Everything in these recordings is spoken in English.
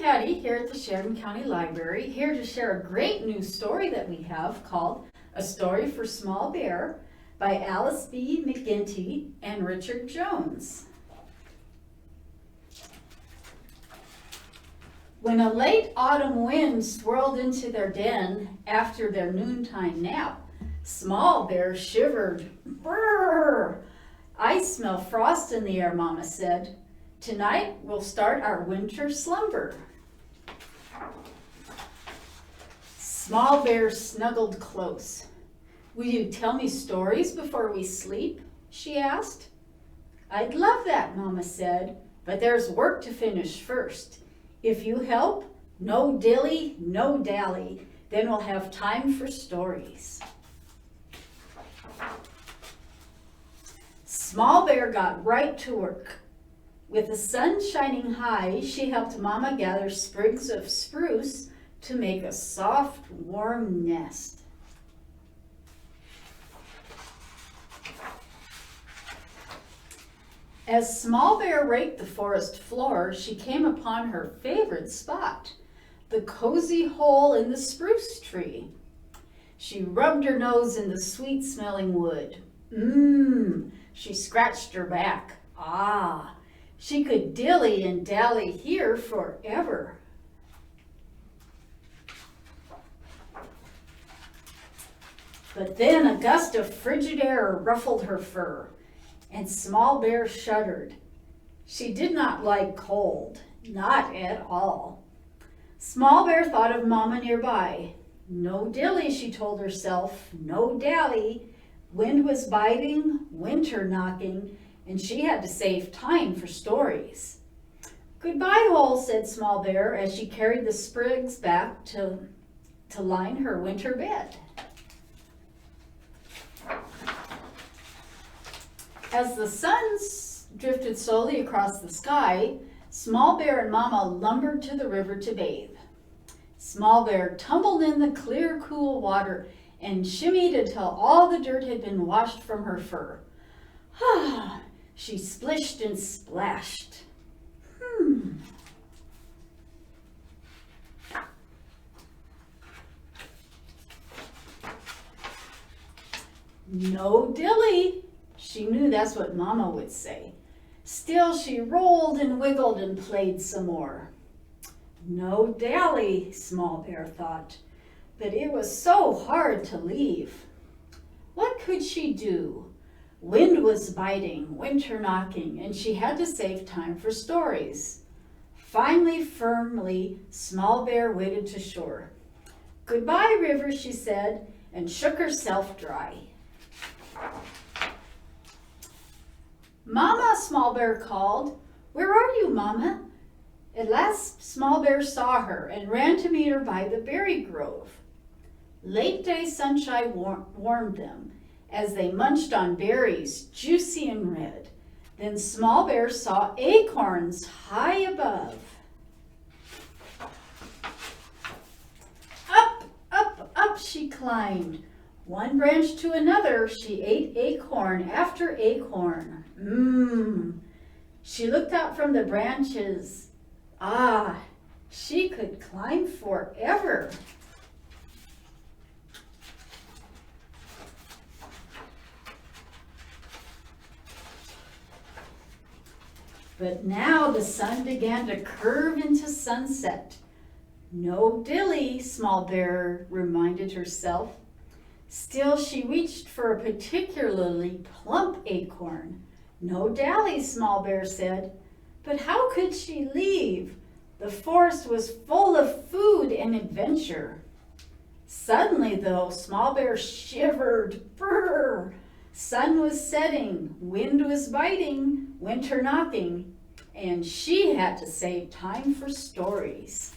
Patti here at the Sheridan County Library, here to share a great new story that we have called A Story for Small Bear by Alice B. McGinty and Richard Jones. When a late autumn wind swirled into their den after their noontime nap, Small Bear shivered. Brrr! I smell frost in the air, Mama said. Tonight we'll start our winter slumber. Small Bear snuggled close. Will you tell me stories before we sleep? She asked. I'd love that, Mama said, but there's work to finish first. If you help, no dilly, no dally, then we'll have time for stories. Small Bear got right to work. With the sun shining high, she helped Mama gather sprigs of spruce to make a soft, warm nest. As Small Bear raked the forest floor, she came upon her favorite spot, the cozy hole in the spruce tree. She rubbed her nose in the sweet-smelling wood. She scratched her back. Ah! She could dilly and dally here forever. But then a gust of frigid air ruffled her fur, and Small Bear shuddered. She did not like cold, not at all. Small Bear thought of Mama nearby. No dilly, she told herself, no dally. Wind was biting, winter knocking, and she had to save time for stories. Goodbye, hole, said Small Bear as she carried the sprigs back to line her winter bed. As the sun drifted slowly across the sky, Small Bear and Mama lumbered to the river to bathe. Small Bear tumbled in the clear, cool water and shimmied until all the dirt had been washed from her fur. She splished and splashed. No dilly. She knew that's what Mama would say. Still, she rolled and wiggled and played some more. No dally, Small Bear thought, but it was so hard to leave. What could she do? Wind was biting, winter knocking, and she had to save time for stories. Finally, firmly, Small Bear waded to shore. Goodbye, river, she said, and shook herself dry. Mama, Small Bear called. Where are you, Mama? At last, Small Bear saw her and ran to meet her by the berry grove. Late day sunshine warmed them as they munched on berries, juicy and red. Then Small Bear saw acorns high above. Up, up, up she climbed. One branch to another, she ate acorn after acorn. She looked out from the branches. Ah, she could climb forever. But now the sun began to curve into sunset. No dilly, Small Bear reminded herself. Still, she reached for a particularly plump acorn. No dally, Small Bear said. But how could she leave? The forest was full of food and adventure. Suddenly, though, Small Bear shivered. Brrr! Sun was setting, wind was biting, winter knocking, and she had to save time for stories.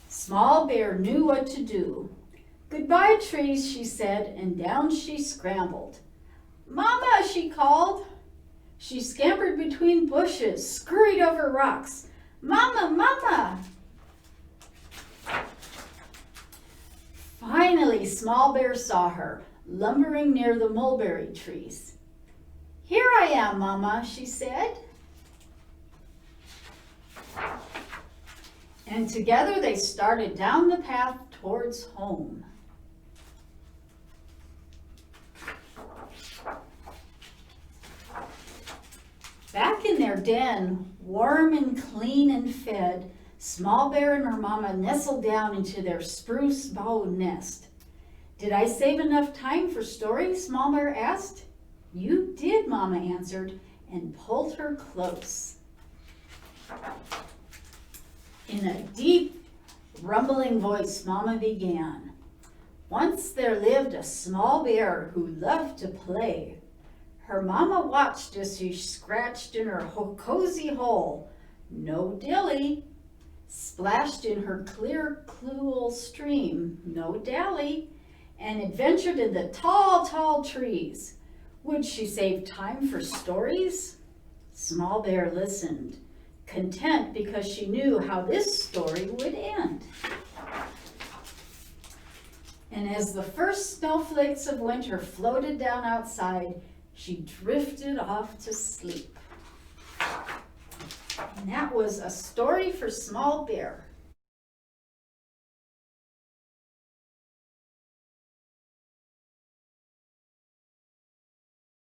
Small Bear knew what to do. Goodbye, trees, she said, and down she scrambled. Mama, she called. She scampered between bushes, scurried over rocks. Mama, Mama! Finally, Small Bear saw her, lumbering near the mulberry trees. Here I am, Mama, she said. And together they started down the path towards home. Back in their den, warm and clean and fed, Small Bear and her mama nestled down into their spruce bough nest. "Did I save enough time for stories?" Small Bear asked. "You did," Mama answered, and pulled her close. In a deep, rumbling voice, Mama began. "Once there lived a small bear who loved to play. Her mama watched as she scratched in her cozy hole. No dilly. Splashed in her clear, cool stream. No dally. And adventured in the tall, tall trees. Would she save time for stories?" Small Bear listened, content because she knew how this story would end. And as the first snowflakes of winter floated down outside, she drifted off to sleep. And that was A Story for Small Bear.